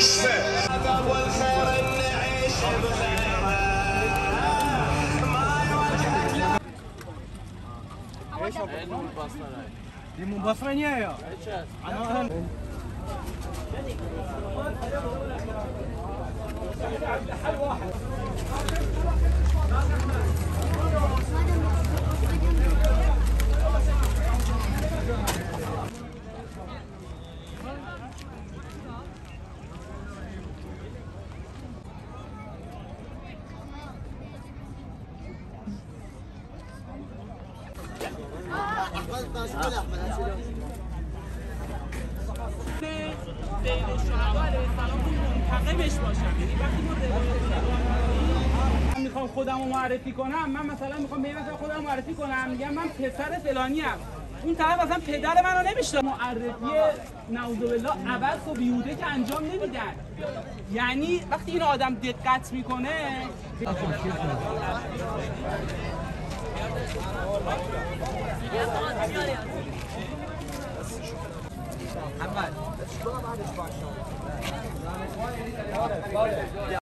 يشفى ابو الخير نعيش بخيره ما يواجه ايش دي من بصره يا انا بین شما علیه السلام منتقمش باشم. یعنی وقتی من میخوام خودم رو معرفی کنم، من مثلا میخوام به مثلا خودم رو معرفی کنم، میگم من پسر فلانی ام، اون طرف اصلا پدر منو نمیشناسه. معرفی نعوذ بالله عبث و بیهوده که انجام نمیدن. یعنی وقتی این آدم دقت میکنه